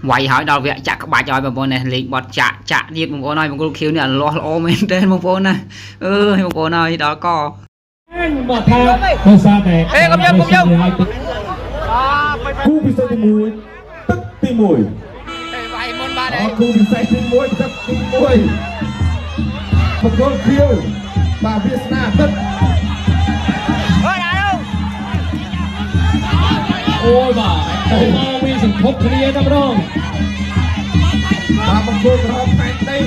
quay hỏi đâu vậy chặt các bài cho bông bông này liền bọt chạ chạ nhiệt bông bông này bông cô khiếu này lo lo men trên bông bông này bông bông này đó co ê công nhân cú bị say tim mũi tức tim mũi vay môn ba đây cú bị say tim mũi tức tim mũi một con khiêu bà Việt Nam tức ôi bà ông Nguyên sừng thúc kia đó đâu bà một con rau phèn đây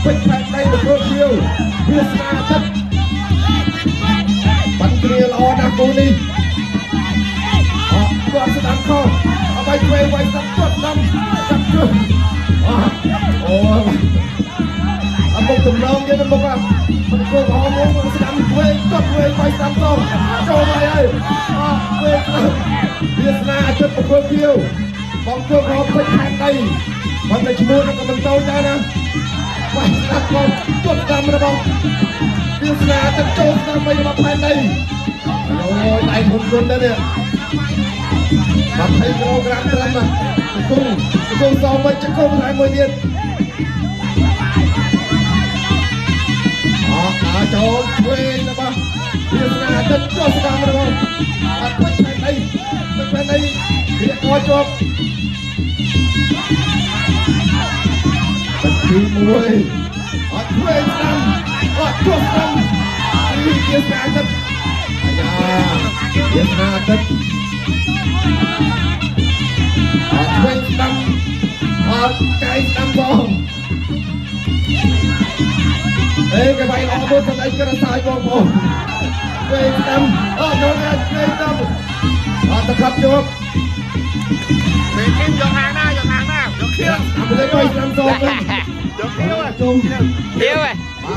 phèn đây một con khiêu Việt Nam tức bắn kia lo đạp cô đi đoạn sẽ đánh không bay quay quay sắp tuột năm sắp chưa ôi một tầm lâu kia nó một cô có muốn sẽ đánh quay tuột quay sắp xong cho mày ơi quay Việt Nam chất một cô kêu bóng cơ có phết hàng đây bóng này chỉ muốn nó có mình tâu ra nè quay sắp không tuột năm rồi bóng Việt Nam chất trốn ra mày bóng hàng đây ôi tay thùng quân đó nè bắt thấy program trend mà cùng sau mấy chiếc không hai mươi tiền ở chỗ quê là ba Việt Nam đất cho sao được không bắt quay đây để coi cho bật khí mùi ở quê năm ở chuột năm đi Việt Nam đất Việt Nam đất quay năm cái năm bông ê cái bay lo bớt thằng ấy cái nó sai bông bông quay năm nó ra quay năm ta khắp chưa mình kim dọn hàng nào dọn khiêu mình lấy quay năm bông dọn khiêu rồi chung khiêu rồi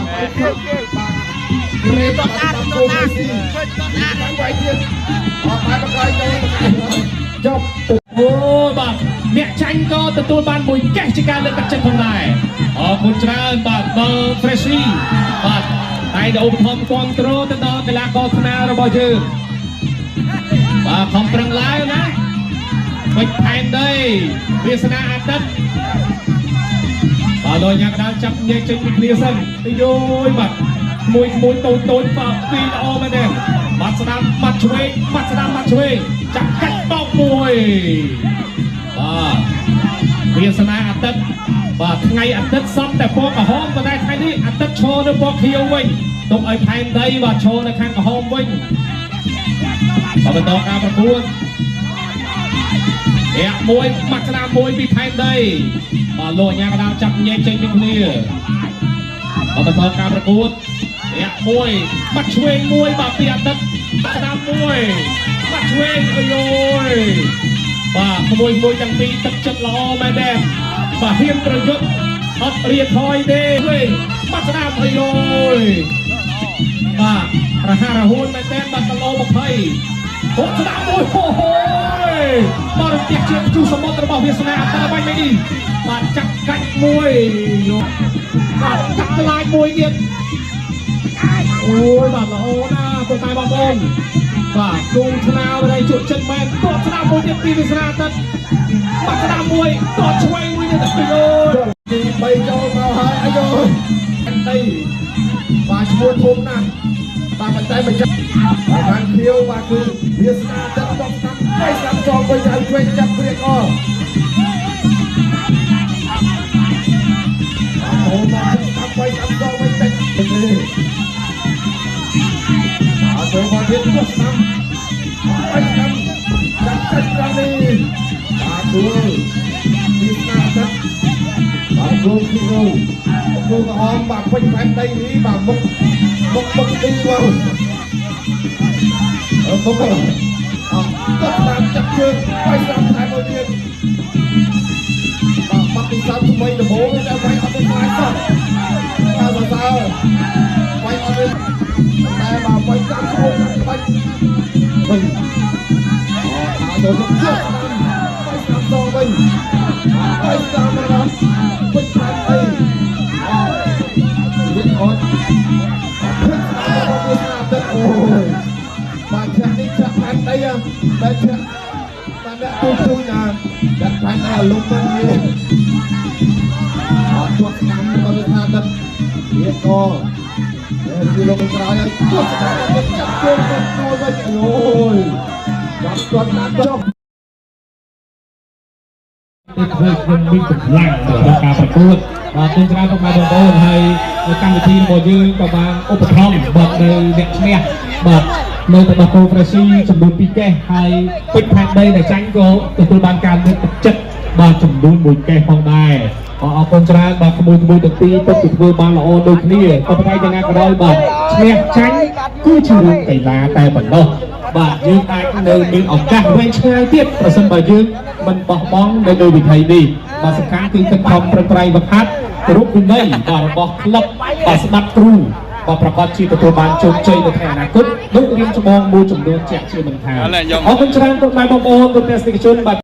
Hãy subscribe cho ôi bà mẹ tranh có từ tôi ban mùi kẹt trên ca lên đặt chân phòng nàyคุณเจริญbà Freshly បាទតែដល់ឧបត្ថម្ភគ្រប់គ្រងទៅដល់កីឡាករខ្មែររបស់យើងបាទខំប្រឹងឡើងណាមិនថែមទេវាសនាអាទិត្យបាទលោកញ៉ាំដល់ចាប់ញែកចេញពីគ្នាសិនទៅយយបាទមួយតូចបាទពីល្អមែនទេបាត់ស្ដាំបាត់ឆ្វេងចាប់កាច់បោកមួយបាទវាសនាអាទិត្យបាទថ្ងៃអាទិត្យសំតែពណ៌ក្រហមប៉ុន្តែថ្ងៃនេះអាទិត្យឈរនៅពណ៌ខៀវវិញទុកឲ្យផែនដីបាទឈរនៅខាងក្រហមវិញបាទបន្តការប្រកួតមួយបាត់ស្ដាំមួយពីផែនដីបាទលោកអាញាកដាលចាប់ញែកចេញពីគ្នាបាទបន្តការប្រកួតមួយបាត់ឆ្វេងមួយបាទពីអាទិត្យបាត់ស្ដាំមួយបាត់ឆ្វេងអើយបាទក្មួយទាំងពីរទឹកចិត្តល្អមែនទេបាទហ៊ានប្រយុទ្ធអត់រៀថយទេវិញបាត់ស្ដាំអើយបាទរហ័សរហួនមែនទេបាទគីឡូ20ហូបស្ដាំមួយអូយបាទរំទះជាជូសមុទ្ររបស់វាសនាអត់ទៅបាញ់មិននេះបាទចាប់កាច់មួយបាទចាប់ខ្លាចមួយទៀតអូយបាទល្អណាស់ពុកម៉ែបងប្អូនបាទគូឆ្នោវđâyជក់ចិត្តមែនតោះស្ដាំមួយទៀតពីវាសនាទឹកបាត់ស្ដាំមួយតោះឆ្វេងមួយទៀតទៅអូយទី3ចូលមកហើយអាយដីបាទឈ្មោះធំណាស់បាទមិនតែមិនចាប់បានខៀវបាទគឺវាសនាទឹកដកស្ដាំបីស្ដាំចងវិញឲ្យឆ្វេងចាប់ព្រៀកអអូមកស្ដាំបីស្ដាំចងវិញតិចចូលមកទៀតមកស្ដាំបីស្ដាំចាប់ចិត្តដល់នេះបាទគូពីស្នាទឹកបាទគូក្រហមបាទពេញផែនដីនេះបាទមុខទីមកមុខក៏តាមចាប់ជើងបីស្ដាំថែមមួយទៀតបាទបាត់ទីសាថ្មីដំបូងតែវាយអត់ទៅខ្លាចសោះបាទសរសើរវាយអត់ទៅតែបាទវាយតាមឈ្មោះបាច់វិញចូលទៅជើងបាយស្ដាំតវិញបាយស្ដាំរបស់ពេញផែនដីវាអត់ពេញរបស់វាស្ដាំទឹកអូយបាទចាក់នេះចាក់ផែនដីតែចាក់បានអ្នកទូណាដាក់ផែ បាច់ដល់លុបទៅនេះអត់ជួបស្ដាំក៏លើថាទឹកវាក៏គឺលោកក្រោយឲ្យជួបស្ដាំទឹកចាប់ជើងទៅចូលវិញអូយចាប់គាត់ណាស់ចុះទីធ្វើខ្ញុំមានកម្លាំងដល់ការប្រកួតបាទទិញច្រើនទៅបងប្អូនហើយកម្មវិធីរបស់យើងក៏បានឧបត្ថម្ភបាទនៅអ្នកឈ្នះបាទនៅទៅដល់ Pro-Fresh ចំនួន2កេសហើយពេជ្រផែនដីដែលចាញ់ក៏ទទួលបានការលើកទឹកចិត្តបាទចំនួន1កេសផងដែរអរគុណច្រើនបាទក្មួយទាំងពីរពិតជាធ្វើបានល្អដូចគ្នាក៏ប៉ុន្តែយ៉ាងណាក៏ដោយបាទឈ្នះចាញ់គឺជារឿងកីឡាតែប៉ុណ្ណោះបាទយើងអាចនៅមានឱកាសវែងឆ្ងាយទៀតប្រសិនបើយើងមិនបោះបង់នៅលើវិថីនេះបាទសំខាន់គឺទឹកខំប្រឹងប្រែងវឹកហាត់រូបវិន័យបាទរបស់ក្លឹបបាទស្ដាប់គ្រូបាទប្រកាសជាទទួលបានជោគជ័យនៅថ្ងៃអនាគតដូចរៀនច្បងមួយចំនួនជាក់ជាមិនខានអរគុណច្រើនពុកម៉ែបងប្អូនទស្សនិកជនបាទ